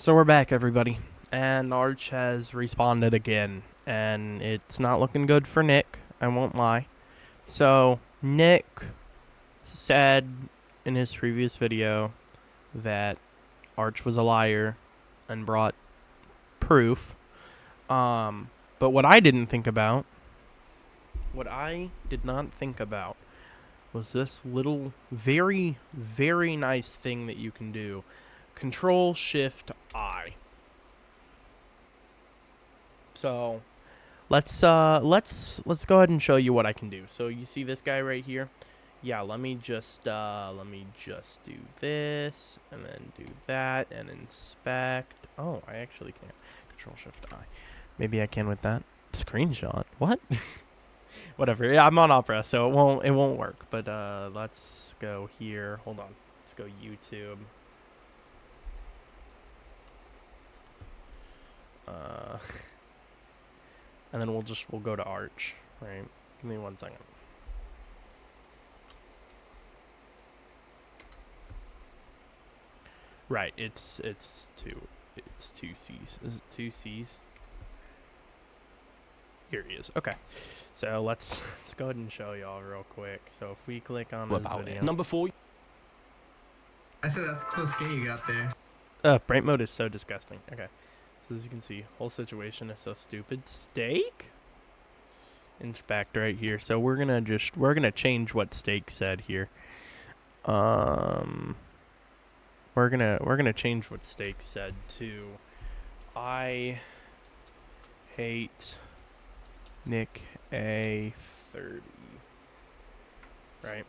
So we're back, everybody, and Arch has responded again, and it's not looking good for Nick, I won't lie. So, Nick said in his previous video that Arch was a liar and brought proof, but what I did not think about was this little very, very nice thing that you can do. Control-Shift-I. So let's go ahead and show you what I can do. So you see this guy right here? Yeah, let me just do this and then do that and inspect. Oh, I actually can't. Control-Shift-I. Maybe I can with that. Screenshot. What? Whatever. Yeah, I'm on Opera, so it won't work. But let's go here. Hold on. Let's go YouTube. And then we'll go to Arch, right? Give me 1 second. Right, it's two C's. Is it 2 C's? Here he is. Okay, so let's go ahead and show y'all real quick. So if we click on this video, number 4. I said that's a cool skin you got there. Bright mode is so disgusting. Okay. So as you can see, whole situation is so stupid. Steak? Inspect right here. So we're gonna change what Steak said here. We're gonna change what Steak said to I hate Nick A30. Right?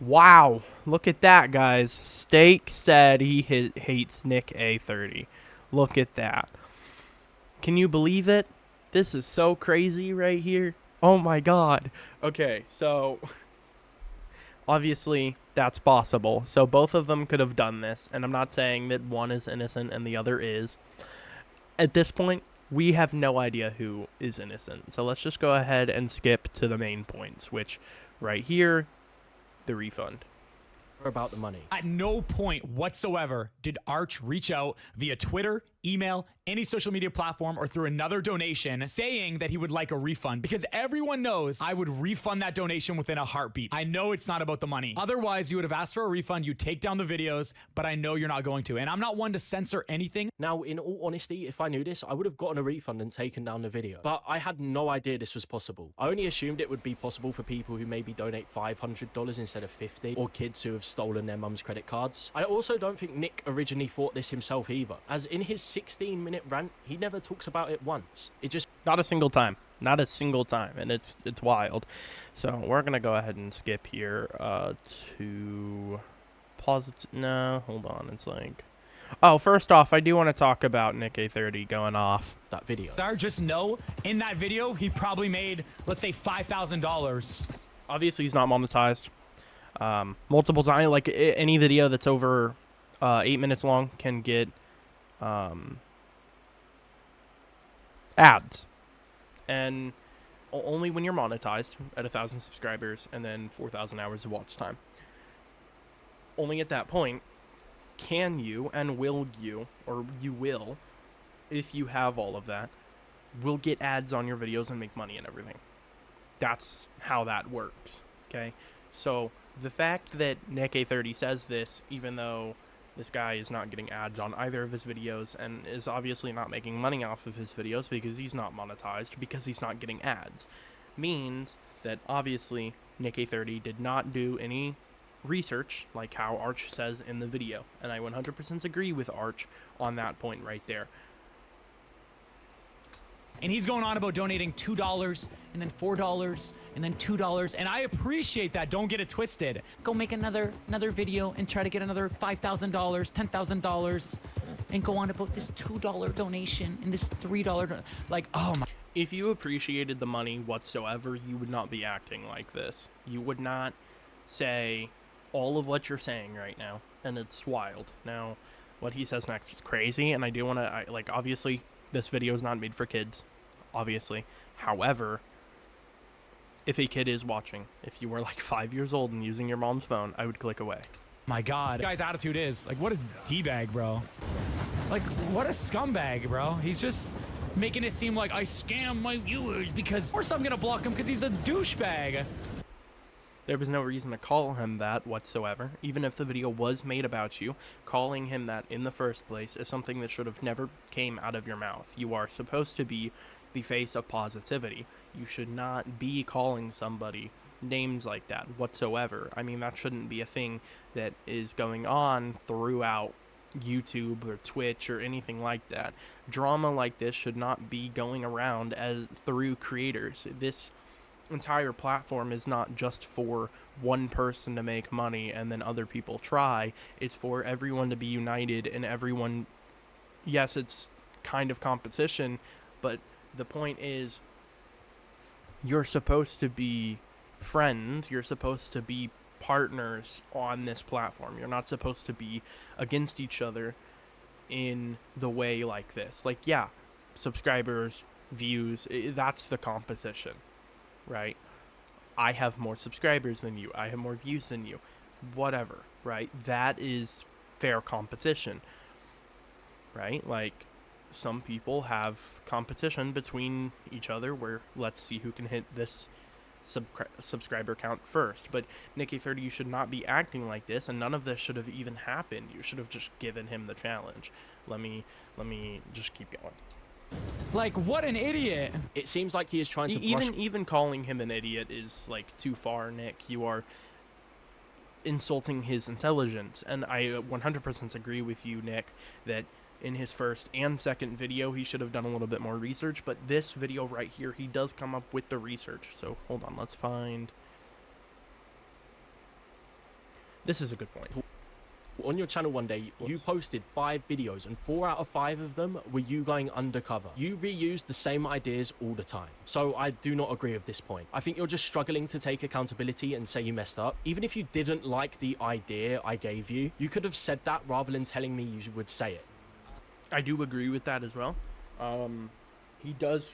Wow, look at that, guys. Steak said he hates Nick A30. Look at that. Can you believe it? This is so crazy right here. Oh my god. Okay, so obviously that's possible. So both of them could have done this, and I'm not saying that one is innocent and the other is. At this point, we have no idea who is innocent. So let's just go ahead and skip to the main points, which right here, the refund. About the money. At no point whatsoever did Arch reach out via Twitter, email, any social media platform, or through another donation saying that he would like a refund, because everyone knows I would refund that donation within a heartbeat. I know it's not about the money. Otherwise, you would have asked for a refund, you take down the videos, but I know you're not going to. And I'm not one to censor anything. Now, in all honesty, if I knew this, I would have gotten a refund and taken down the video. But I had no idea this was possible. I only assumed it would be possible for people who maybe donate $500 instead of $50, or kids who have stolen their mum's credit cards. I also don't think Nick originally thought this himself either, as in his 16-minute rant, he never talks about it once. It just... Not a single time. Not a single time. And it's wild. So we're going to go ahead and skip here to positive. No, hold on. It's like... Oh, first off, I do want to talk about Nick A30 going off. That video. Just know, in that video, he probably made, let's say, $5,000. Obviously, he's not monetized. Multiple times, like any video that's over 8 minutes long can get ads, and only when you're monetized at 1,000 subscribers and then 4,000 hours of watch time. Only at that point can you and will you, or you will, if you have all of that, will get ads on your videos and make money and everything. That's how that works. Okay, so the fact that Nick A30 says this, even though this guy is not getting ads on either of his videos and is obviously not making money off of his videos because he's not monetized, because he's not getting ads, means that obviously Nick A30 did not do any research like how Arch says in the video. And I 100% agree with Arch on that point right there. And he's going on about donating $2 and then $4 and then $2. And I appreciate that. Don't get it twisted. Go make another video and try to get another $5,000, $10,000 and go on about this $2 donation and this $3. Like, oh my. If you appreciated the money whatsoever, you would not be acting like this. You would not say all of what you're saying right now. And it's wild. Now, what he says next is crazy. And I do want to, like, obviously, this video is not made for kids, obviously. However, if a kid is watching, if you were like 5 years old and using your mom's phone, I would click away. My God. This guy's attitude is like, what a D-bag, bro. Like, what a scumbag, bro. He's just making it seem like I scam my viewers because, of course I'm gonna block him because he's a douchebag. There was no reason to call him that whatsoever. Even if the video was made about you, calling him that in the first place is something that should have never came out of your mouth. You are supposed to be the face of positivity. You should not be calling somebody names like that whatsoever. I mean, that shouldn't be a thing that is going on throughout YouTube or Twitch or anything like that. Drama like this should not be going around as through creators. This entire platform is not just for one person to make money and then other people try. It's for everyone to be united and everyone. Yes, it's kind of competition, but the point is you're supposed to be friends, you're supposed to be partners on this platform. You're not supposed to be against each other in the way like this. Like, yeah, subscribers, views, that's the competition, right? I have more subscribers than you. I have more views than you. Whatever, right? That is fair competition, right? Like, some people have competition between each other where let's see who can hit this subscriber count first. But Nicky30, you should not be acting like this, and none of this should have even happened. You should have just given him the challenge. Let me just keep going. Like, what an idiot. It seems like he is trying to brush... Even calling him an idiot is like too far, Nick. You are insulting his intelligence, and I 100% agree with you, Nick, that in his first and second video he should have done a little bit more research, but this video right here, he does come up with the research. So hold on, let's find... This is a good point. On your channel one day, you posted 5 videos, and 4 out of 5 of them were you going undercover. You reused the same ideas all the time. So I do not agree with this point. I think you're just struggling to take accountability and say you messed up. Even if you didn't like the idea I gave you, you could have said that rather than telling me you would say it. I do agree with that as well. He does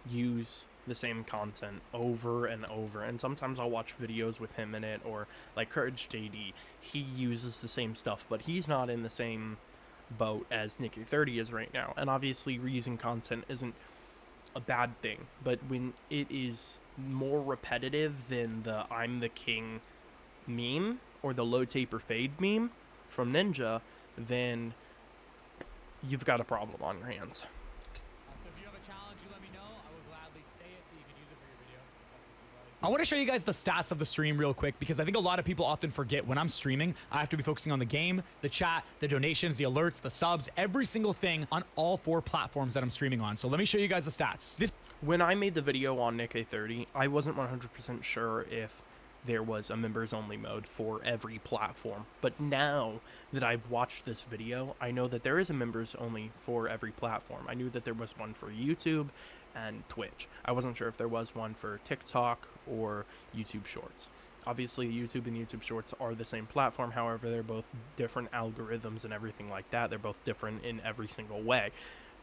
use the same content over and over, and sometimes I'll watch videos with him in it, or like Courage JD, he uses the same stuff, but he's not in the same boat as Nicky30 is right now. And obviously reusing content isn't a bad thing, but when it is more repetitive than the I'm the king meme or the low tape or fade meme from Ninja, then you've got a problem on your hands. So if you have a challenge, you let me know. I will gladly say it so you can use it for your video. I want to show you guys the stats of the stream real quick, because I think a lot of people often forget when I'm streaming, I have to be focusing on the game, the chat, the donations, the alerts, the subs, every single thing on all 4 platforms that I'm streaming on. So let me show you guys the stats. When I made the video on Nicky30, I wasn't 100% sure if there was a members only mode for every platform, but now that I've watched this video, I know that there is a members only for every platform. I knew that there was one for YouTube and Twitch. I wasn't sure if there was one for TikTok or YouTube Shorts. Obviously, YouTube and YouTube Shorts are the same platform, however, they're both different algorithms and everything like that. They're both different in every single way.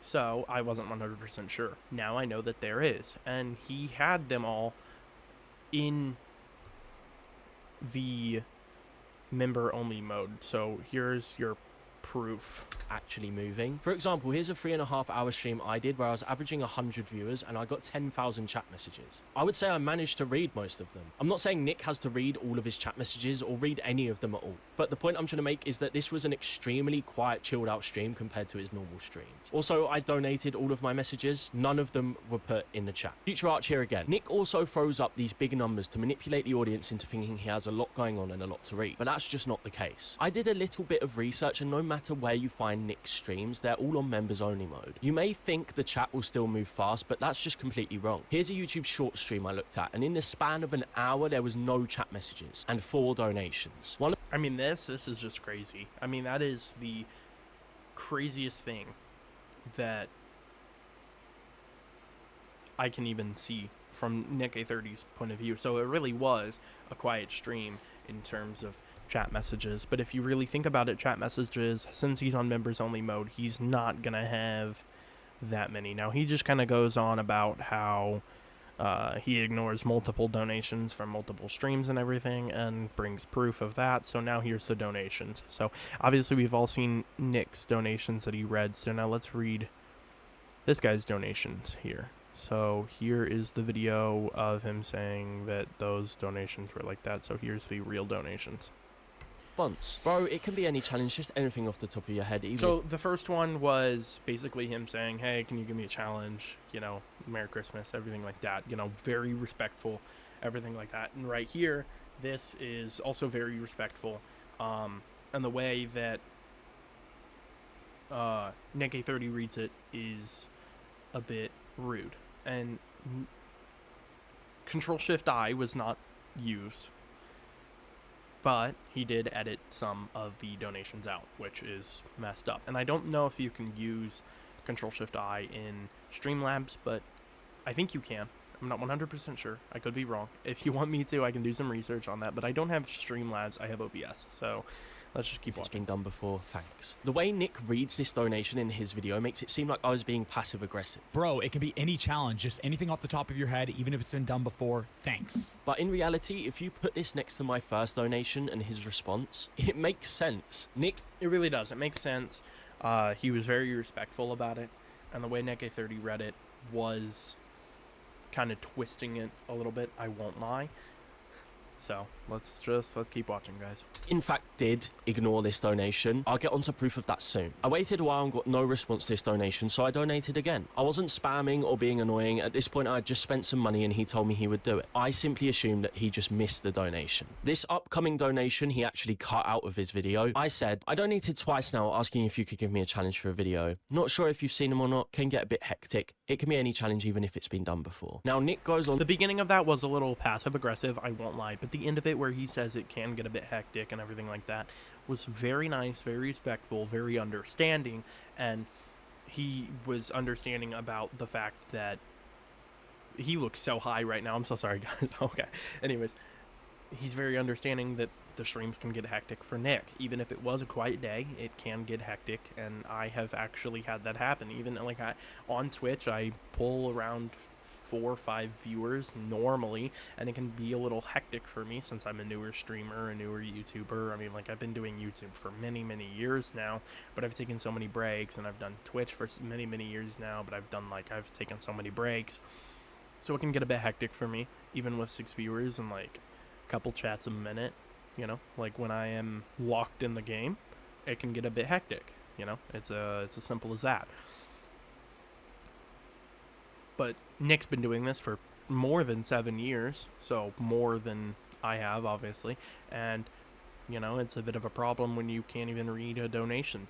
So I wasn't 100% sure. Now I know that there is, and he had them all in the member only mode. So here's your proof. Actually moving. For example, here's a 3.5 hour stream I did where I was averaging 100 viewers and I got 10,000 chat messages. I would say I managed to read most of them. I'm not saying Nick has to read all of his chat messages or read any of them at all, but the point I'm trying to make is that this was an extremely quiet, chilled out stream compared to his normal streams. Also, I donated all of my messages. None of them were put in the chat. Future Arch here again. Nick also throws up these big numbers to manipulate the audience into thinking he has a lot going on and a lot to read, but that's just not the case. I did a little bit of research, and no matter where you find Nick's streams, they're all on members only mode. You may think the chat will still move fast, but that's just completely wrong. Here's a YouTube short stream I looked at, and in the span of an hour there was no chat messages and 4 donations. I mean, this is just crazy. I mean, that is the craziest thing that I can even see from Nicky30's point of view. So it really was a quiet stream in terms of chat messages, but if you really think about it, chat messages, since he's on members only mode, he's not gonna have that many. Now he just kind of goes on about how He ignores multiple donations from multiple streams and everything and brings proof of that. So now here's the donations. So obviously we've all seen Nick's donations that he read. So now let's read this guy's donations here. So here is the video of him saying that those donations were like that. So here's the real donations. Once. Bro, it can be any challenge, just anything off the top of your head. Even So the first one was basically him saying, hey, can you give me a challenge? You know, Merry Christmas, everything like that. You know, very respectful, everything like that. And right here, this is also very respectful. And the way that Nick A30 reads it is a bit rude. And Control-Shift-I was not used, but he did edit some of the donations out, which is messed up. And I don't know if you can use Control-Shift-I in Streamlabs, but I think you can. I'm not 100% sure. I could be wrong. If you want me to, I can do some research on that, but I don't have Streamlabs. I have OBS, so let's just keep It's watching. been done before, thanks. The way Nick reads this donation in his video makes it seem like I was being passive-aggressive. Bro, it can be any challenge, just anything off the top of your head, even if it's been done before. Thanks. But in reality, if you put this next to my first donation and his response, it makes sense. Nick... It really does. It makes sense. He was very respectful about it, and the way Nick A30 read it was kind of twisting it a little bit, I won't lie. So let's keep watching, guys. in fact did ignore this donation. I'll get onto proof of that soon. I waited a while and got no response to this donation, so I donated again. I wasn't spamming or being annoying. At this point, I had just spent some money and he told me he would do it. I simply assumed that he just missed the donation. This upcoming donation, he actually cut out of his video. I said, I donated twice now asking if you could give me a challenge for a video. Not sure if you've seen them or not. Can get a bit hectic. It can be any challenge even if it's been done before. Now, Nick goes on. The beginning of that was a little passive-aggressive, I won't lie, but the end of it where he says it can get a bit hectic and everything like that was very nice, very respectful, very understanding, and he was understanding about the fact that he looks so high right now. I'm so sorry, guys. Okay. Anyways, he's very understanding that the streams can get hectic for Nick. Even if it was a quiet day, it can get hectic, and I have actually had that happen. Even like on Twitch, I pull around 4 or 5 viewers normally, and it can be a little hectic for me since I'm a newer streamer, a newer YouTuber. I mean, like, I've been doing YouTube for many years now, but I've taken so many breaks, and I've done Twitch for many years now, but I've taken so many breaks, so it can get a bit hectic for me, even with 6 viewers and like a couple chats a minute. You know, like when I am locked in the game, it can get a bit hectic. You know, it's as simple as that. But Nick's been doing this for more than 7 years, so more than I have, obviously. And, you know, it's a bit of a problem when you can't even read a donation.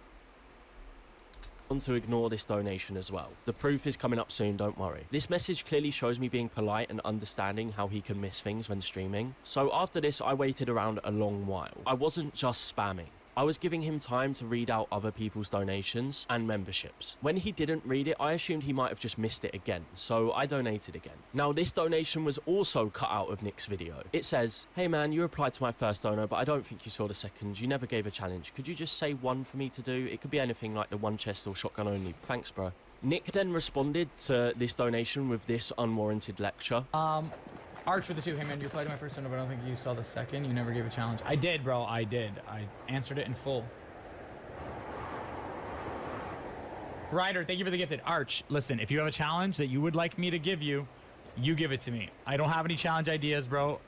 To ignore this donation as well. The proof is coming up soon, don't worry. This message clearly shows me being polite and understanding how he can miss things when streaming. So after this, I waited around a long while. I wasn't just spamming. I was giving him time to read out other people's donations and memberships. When he didn't read it, I assumed he might have just missed it again, so I donated again. Now, this donation was also cut out of Nick's video. It says, hey man, you replied to my first donor, but I don't think you saw the second. You never gave a challenge. Could you just say one for me to do? It could be anything like the one chest or shotgun only. Thanks, bro. Nick then responded to this donation with this unwarranted lecture. Arch for the 2. Hey man, you replied to my first one, but I don't think you saw the second. You never gave a challenge. I did, bro. I did. I answered it in full. Ryder, thank you for the gifted. Arch, listen, if you have a challenge that you would like me to give you, you give it to me. I don't have any challenge ideas, bro.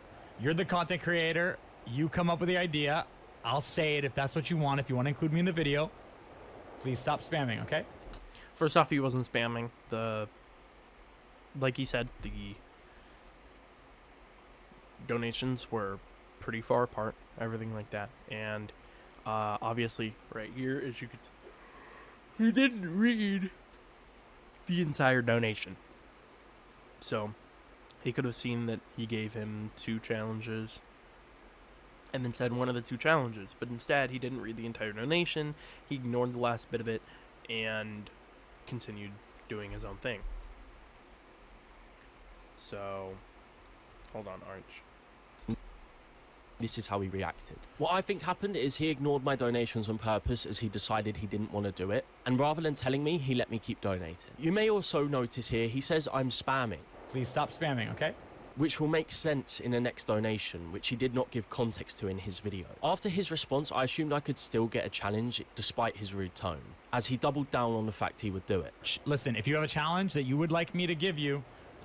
You're the content creator. You come up with the idea. I'll say it if that's what you want. If you want to include me in the video, please stop spamming, okay? First off, he wasn't spamming. Like he said, the donations were pretty far apart, everything like that, and obviously right here, as you could see, he didn't read the entire donation, so he could have seen that he gave him 2 challenges and then said one of the 2 challenges, but instead he didn't read the entire donation. He ignored the last bit of it and continued doing his own thing. So hold on, Arch. This is how he reacted. What I think happened is he ignored my donations on purpose as he decided he didn't want to do it. And rather than telling me, he let me keep donating. You may also notice here, he says I'm spamming. Please stop spamming, okay? which will make sense in the next donation, which he did not give context to in his video. After his response, I assumed I could still get a challenge despite his rude tone, as he doubled down on the fact he would do it. Listen, if you have a challenge that you would like me to give you,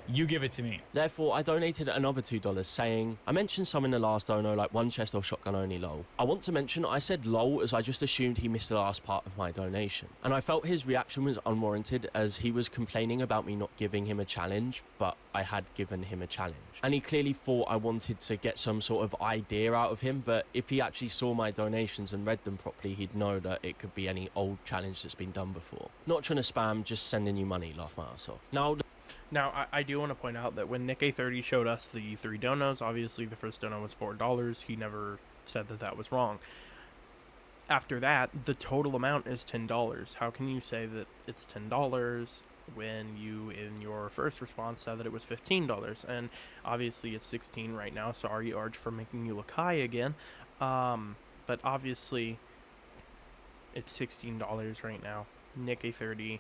you give it to me. Therefore, I donated another $2 saying, I mentioned some in the last dono like one chest or shotgun only lol. I want to mention I said lol as I just assumed he missed the last part of my donation. And I felt his reaction was unwarranted as he was complaining about me not giving him a challenge, but I had given him a challenge. And he clearly thought I wanted to get some sort of idea out of him, but if he actually saw my donations and read them properly, he'd know that it could be any old challenge that's been done before. Not trying to spam, just sending you money, laugh my ass off. Now, I do want to point out that when Nick A30 showed us the 3 donos, obviously the first dono was $4. He never said that that was wrong. After that, the total amount is $10. How can you say that it's $10 when you, in your first response, said that it was $15? And obviously it's 16 right now. Sorry, Arch, for making you look high again. But obviously it's $16 right now. Nick A30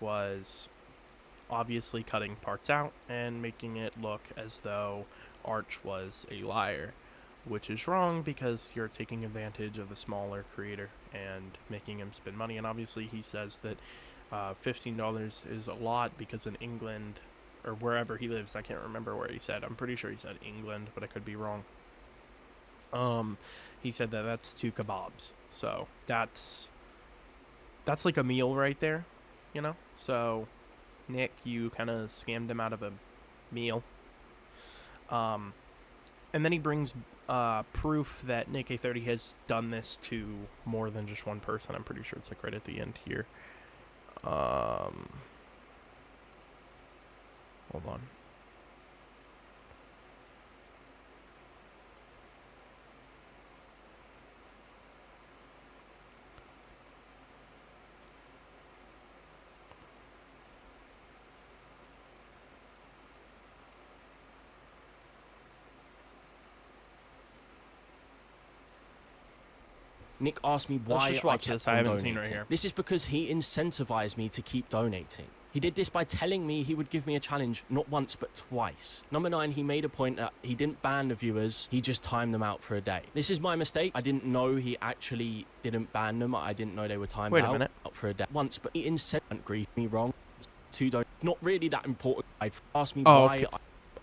was obviously cutting parts out and making it look as though Arch was a liar, which is wrong because you're taking advantage of a smaller creator and making him spend money. And obviously he says that $15 is a lot because in England, or wherever he lives, I can't remember where he said, I'm pretty sure he said England, but I could be wrong. He said that that's 2 kebabs, so that's like a meal right there, you know. So Nick, you kind of scammed him out of a meal. And then he brings proof that Nick A30 has done this to more than just one person. I'm pretty sure it's like right at the end here. Hold on. Nick asked me Let's why just I watch kept this. I on haven't donating. seen right here. This is because he incentivized me to keep donating. He did this by telling me he would give me a challenge not once but twice. Number 9, he made a point that he didn't ban the viewers, he just timed them out for a day. This is my mistake. I didn't know he actually didn't ban them. I didn't know they were timed out for a day once, but he incentivized me wrong. Not really that important. I'd asked me why. Okay.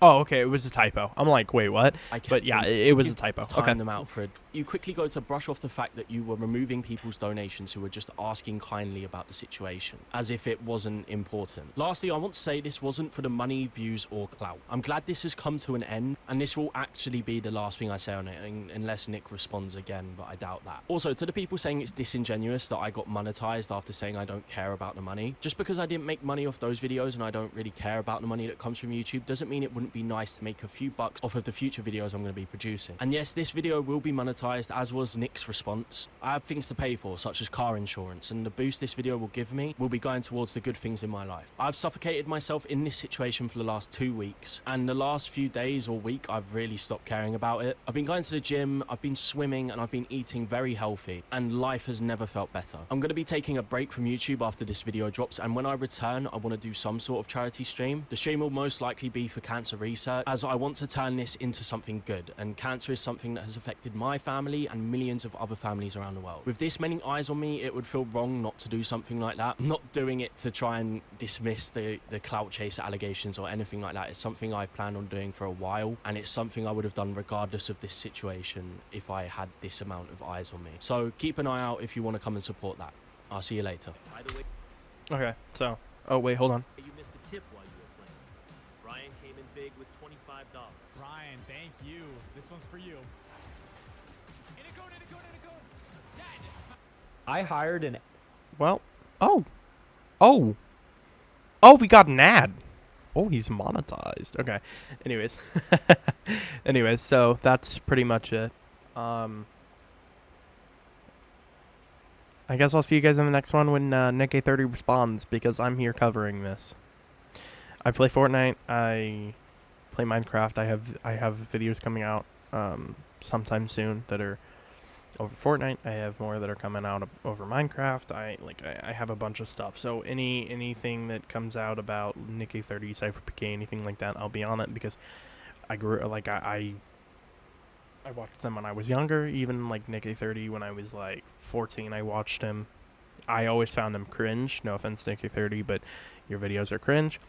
Oh, okay, it was a typo. I'm like, wait, what? But yeah, it was a typo. Okay. Them out for you quickly go to brush off the fact that you were removing people's donations who were just asking kindly about the situation, as if it wasn't important. Lastly, I want to say this wasn't for the money, views, or clout. I'm glad this has come to an end, and this will actually be the last thing I say on it, unless Nick responds again, but I doubt that. Also, to the people saying it's disingenuous that I got monetized after saying I don't care about the money, just because I didn't make money off those videos and I don't really care about the money that comes from YouTube doesn't mean it wouldn't be nice to make a few bucks off of the future videos I'm going to be producing. And yes, this video will be monetized, as was Nick's response. I have things to pay for, such as car insurance, and the boost this video will give me will be going towards the good things in my life. I've suffocated myself in this situation for the last 2 weeks, and the last few days or week I've really stopped caring about it. I've been going to the gym, I've been swimming, and I've been eating very healthy, and life has never felt better. I'm going to be taking a break from YouTube after this video drops, and when I return I want to do some sort of charity stream. The stream will most likely be for cancer research, as I want to turn this into something good, and cancer is something that has affected my family and millions of other families around the world. With this many eyes on me, it would feel wrong not to do something like that. I'm not doing it to try and dismiss the clout chaser allegations or anything like that. It's something I've planned on doing for a while, and it's something I would have done regardless of this situation if I had this amount of eyes on me. So keep an eye out if you want to come and support that. I'll see you later. By the way, Okay, so... Oh, wait, hold on. you missed a tip while you were playing. Ryan came in big with $25. Ryan, thank you. This one's for you. I hired an... Well... Oh! Oh! Oh, we got an ad! Oh, he's monetized. Okay. Anyways. Anyways, so that's pretty much it. I guess I'll see you guys in the next one when Nick A30 responds, because I'm here covering this. I play Fortnite. I play Minecraft. I have videos coming out sometime soon that are over Fortnite. I have more that are coming out over Minecraft. I have a bunch of stuff. So anything that comes out about Nicky 30, Cypher PK, anything like that, I'll be on it because I grew like I watched them when I was younger. Even like Nicky 30 when I was like 14, I watched him. I always found him cringe. No offense, Nicky 30, but your videos are cringe.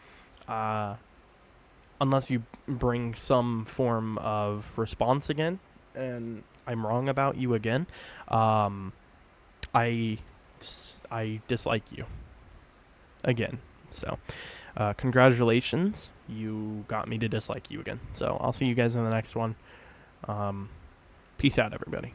Unless you bring some form of response again, and I'm wrong about you again, I dislike you again. So, congratulations, you got me to dislike you again. So I'll see you guys in the next one. Peace out, everybody.